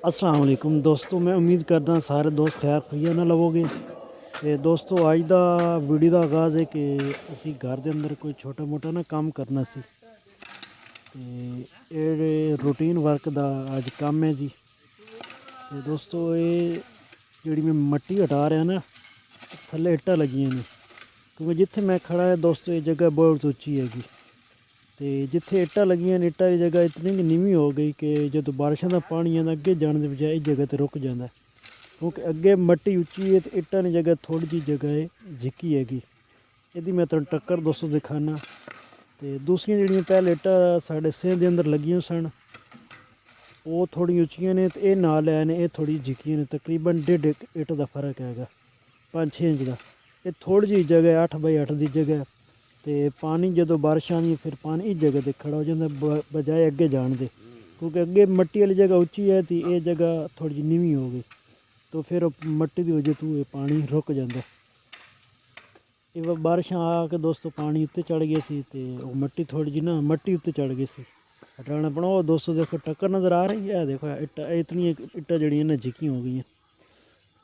अस्सलाम वालेकुम दोस्तों, मैं उम्मीद करदा सारे दोस्त खैर खैरियत नाल लवोगे। ते दोस्तों अज दा वीडियो का आगाज़ है कि असी घर के अंदर कोई छोटा मोटा ना काम करना सी। ते ये रूटीन वर्क दा अज काम है जी। ते दोस्तों ये जिहड़ी मैं मट्टी हटा रहा ना, थल्ले इट्टां लगियां ने, क्योंकि जिथे मैं खड़ा है दोस्तों ये जगह बहुत उच्ची हैगी। तो जिथे इट्टां लगियां ने, इट्टां की जगह इतनी नीवीं हो गई कि जो बारिशों का पानी आंदा अगे जाने के बजाय इस जगह पर रुक जाता है, क्योंकि अगे मट्टी उच्ची है तो इट्टां की जगह थोड़ी जी जगह है झिकी हैगी। यदि मैं तुहानूं टक्कर दोस्तों दिखाना। तो दूसरियां जिहड़ियां पहले इट्टां साढ़े सेंध के अंदर लगियां सन, वो थोड़ी उच्चियां ने, तो ये नाल है ये थोड़ी झिकियां ने, तकरीबन 1.5 इट का फर्क हैगा, 5-6 इंच का। ये थोड़ी जी जगह 8 बाई 8 की जगह। तो पानी जो बारिश आनी फिर पानी इस जगह पर खड़ा हो जाता बजाय अगे जाने दे, क्योंकि अगे मट्टी वाली जगह उच्ची है तो ये जगह थोड़ी जी नीवीं हो गई, तो फिर मट्टी की वजह तो ये पानी रुक जाता। ये बारिश आके दोस्तों पानी उत्ते चढ़ गया सी, तो मट्टी थोड़ी जी ना मट्टी उत्ते चढ़ गई सी, हटाना पड़ा। वो दोस्तों देखो टक्कर नज़र आ रही है, देखो इट्टा इतनी इट्टा जड़ियाँ ना झिकी हो गई,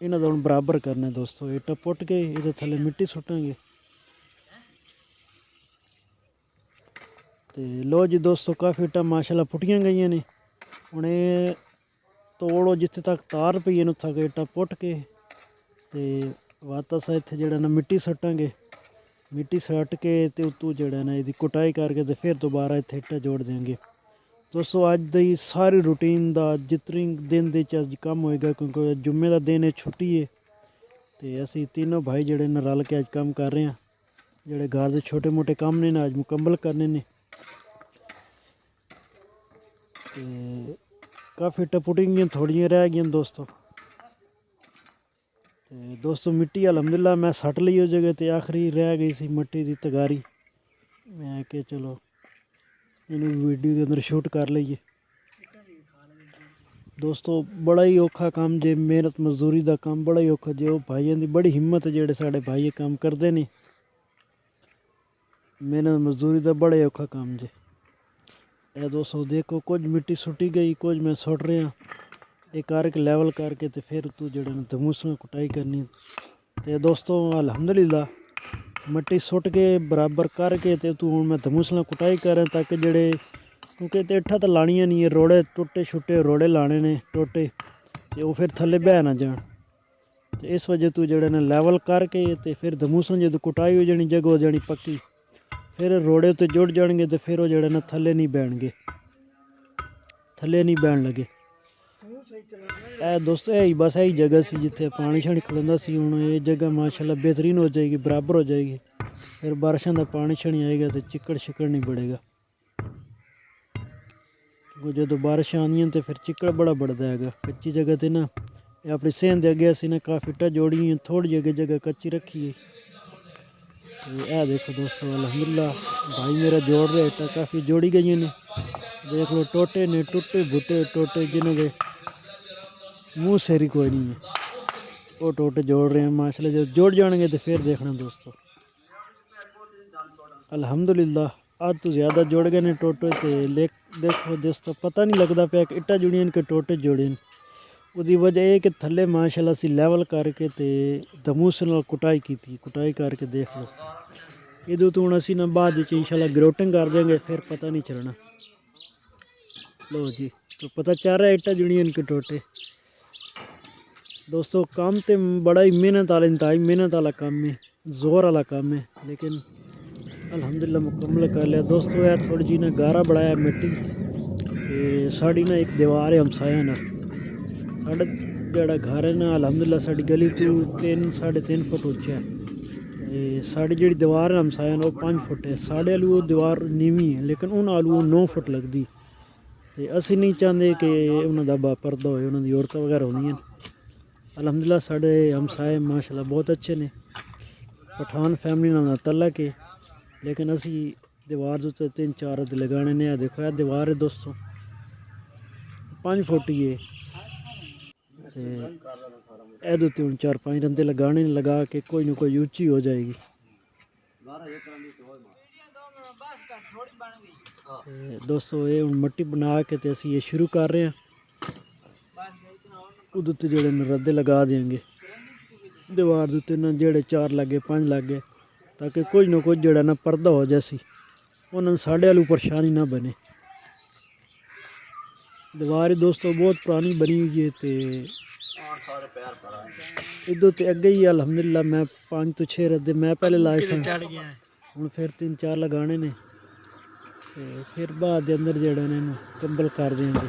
इन्हों का हम बराबर करना है दोस्तों। इट्टा पुट के ये थले मिट्टी सुटांगे। तो लो जी दोस्तों, काफ़ी इट्टां माशाल्लाह पुटियां गई ने। हुण तोड़ो जिथे तक तार पई है उत्थे तक इट्टां पुट के ते वापस इत्थे जिहड़ा ना मिट्टी सट्टांगे। मिट्टी सट्ट के ते उत्तों जिहड़ा ना इहदी कुटाई करके ते फिर दोबारा इत्थे इट्टां जोड़ देंगे। दोस्तों अज दी सारी रूटीन दा जितने दिन दे अज काम होएगा, क्योंकि जुम्मे का दिन है, छुट्टी है। तो असी तीनों भाई जिहड़े ना रल के अज काम कर रहे हैं, जिहड़े घर के छोटे मोटे काम ने अज मुकम्मल करने ने। काफ़ी इट्टां पुटी गई, थोड़ियां रह गई दोस्तों। तो दोस्तों मिट्टी अलहमदुलिल्लाह मैं सट ली उस जगह, तो आखिरी रह गई सी मट्टी की तगारी। मैं कि चलो इन्हू वीडियो के अंदर शूट कर लीए। दोस्तों बड़ा ही औखा काम जे, मेहनत मजदूरी का काम बड़ा ही औखा जे। वो भाइयों की बड़ी हिम्मत जेडे साढ़े भाई काम करते हैं, मेहनत मजदूरी का बड़ा ही औखा काम जे। ये दोस्तों देखो कुछ मिट्टी सुटी गई, कुछ मैं सुट रहा, ये करके लैवल करके तो फिर तू जड़ा धमूसा कुटाई करनी। तो दोस्तों अलहमदुलिल्लाह मिट्टी सुट के बराबर करके तो तू हूँ मैं धमूसला कुटाई करें, ताकि जड़े क्योंकि इट्ठां तो लानियां नहीं है, रोड़े टुटे छुट्टे रोड़े लाने ने टोटे, तो वो फिर थले बह ना जान। तो इस वजह तू जड़े ने लैवल करके तो फिर धमूसा जो कुटाई हो जानी, जगह हो जानी पक्की, फिर रोड़े उत्ते जुड़ जाएंगे, तो फिर वो जड़े ना थले नहीं बहणगे, थले नहीं बहन लगे। दोस्तों यही बस यही जगह सी जिथे पानी शानी खलोंदा सी। हुण ये जगह माशाल्लाह बेहतरीन हो जाएगी, बराबर हो जाएगी। फिर बारिशों का पानी शानी आएगा तो चिक्कड़ शिकड़ नहीं बढ़ेगा, क्योंकि जो बारिश आनियां तो फिर चिक्कड़ बड़ा बढ़ता है। कच्ची जगह तो ना अपनी सेहत के अगे असी ना काफ़ी इट्टां जोड़ी, थोड़ी जगह कच्ची रखी है। तो यह देखो दोस्तों अलहमदुलिल्लाह भाई मेरा जोड़ रहा, इट्टां काफ़ी जोड़ी गई ने। देख लो टोटे ने, टुटे भुटे टोटे जिन्हों के मुँह सेरी कोई नहीं है, वो टोटे जोड़ रहे हैं माशाल्लाह। जब जोड़ जाएंगे तो फिर देखना दोस्तों अल्हम्दुलिल्लाह आज तो ज़्यादा जोड़ गए ने टोटे। तो देखो दोस्तों पता नहीं लगता पाया कि इट्टां जुड़ियां कि टोटे जोड़े ने। उसकी वजह यह कि थले माशाल्लाह असी लैवल करके तो धमूस नाल कुटाई की, कुटाई करके देख लो। ये तो हूँ असी ना बाद इंशाल्लाह ग्रोटिंग कर देंगे, फिर पता नहीं चलना। लो जी तो पता चल रहा है इट्टां जुड़ियां कि टोटे। दोस्तों काम तो बड़ा ही मेहनत वाला, इंतहाई मेहनत वाला काम है, जोर वाला काम है, लेकिन अल्हम्दुलिल्लाह मुकम्मल कर लिया। दोस्तों यार थोड़ी जी ना गारा बढ़ाया मिट्टी, तो साड़ी ना एक दीवार है हमसाया ना, साढ़े जड़ा घर है ना अल्हम्दुलिल्लाह साड़ी गली तो 3-3.5 फुट उच्चा है। तो साड़ी जी दीवार है हमसाया ना वो 5 फुट है। साढ़े आलू वो दीवार नीवी है, लेकिन उन्होंने आलू 9 फुट लगती। तो असी नहीं चाहते कि उन्होंने पर्दा हो, उन्होंने औरतें वगैरह होंदियां। अल्हम्दुलिल्लाह साढ़े हमसाए माशाल्लाह बहुत अच्छे ने, पठान फैमिली ना तलक है, लेकिन असी दीवार के उत्ते 3-4 लगाने ने। देखो यह दीवार है दोस्तों 5 फुट ही है, ये उत्ते हूँ 4-5 रंदे लगाने ने, लगा के कोई ना कोई उच्ची हो जाएगी। दोस्तों ये हूँ मट्टी बना के तो असी ये शुरू कर रहे हैं। ਉਹਦੇ ਉੱਤੇ ਜਿਹੜੇ ਨੇ ਰੱਦੇ ਲਗਾ ਦੇंगे दीवार ਦੇ ਉੱਤੇ ਨਾ ਜਿਹੜੇ 4 ਲੱਗੇ 5 ਲੱਗੇ ਤਾਂ ਕਿ ਕੁਝ ਨਾ ਕੁਝ ਜਿਹੜਾ ਨਾ ਪਰਦਾ ਹੋ ਜਾਸੀ ਉਹਨਾਂ ਨੂੰ ਸਾਡੇ ਵਾਲੀ ਪਰੇਸ਼ਾਨੀ ਨਾ ਬਣੇ। दीवार दोस्तों बहुत पुरानी बनी हुई है तो इधर तो अगे ही अलहमदुलिल्लाह मैं 5 तो 6 रद्दे मैं पहले लाए सन हूँ फिर 3-4 लगाने ने तो फिर बाद के अंदर जड़े ने कंबल कर देंगे।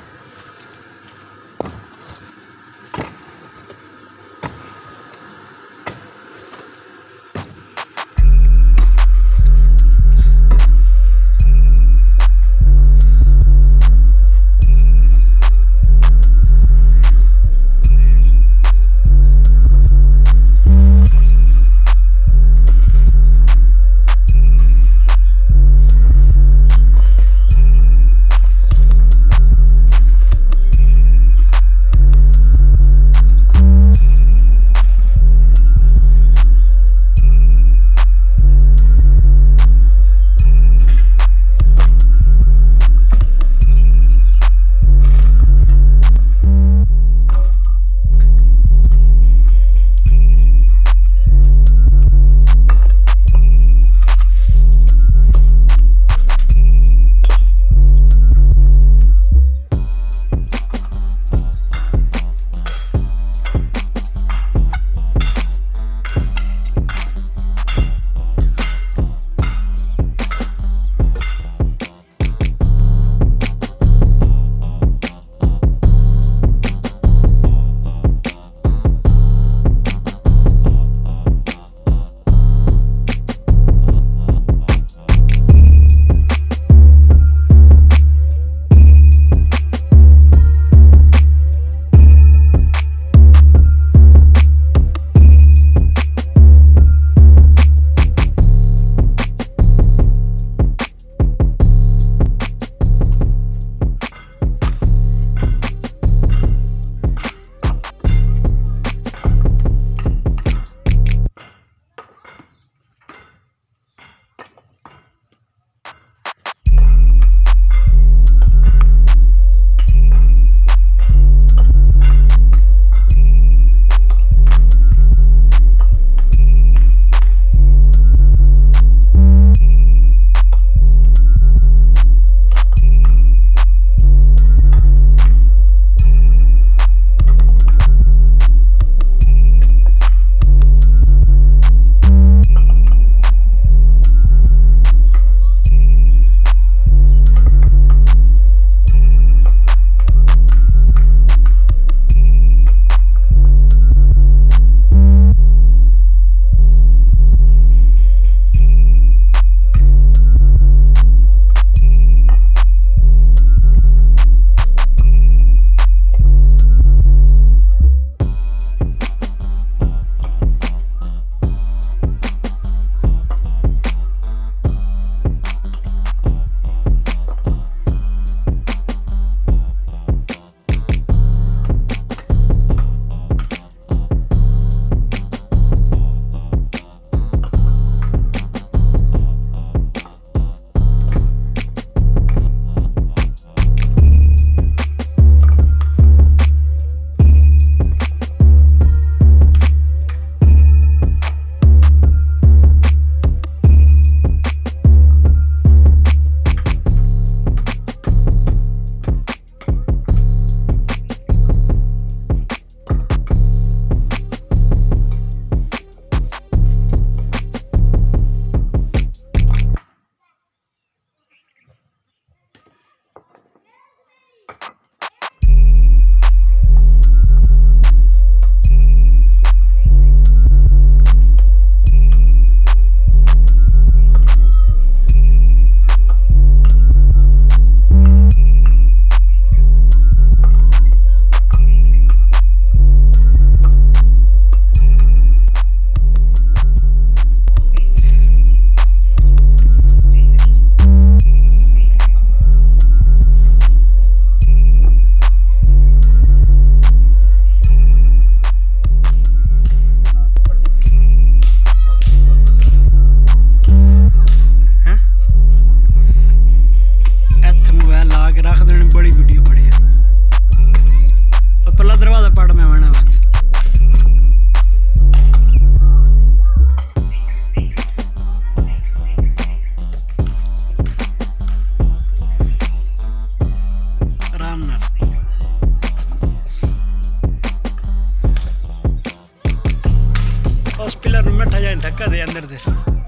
ਕਰਦੇ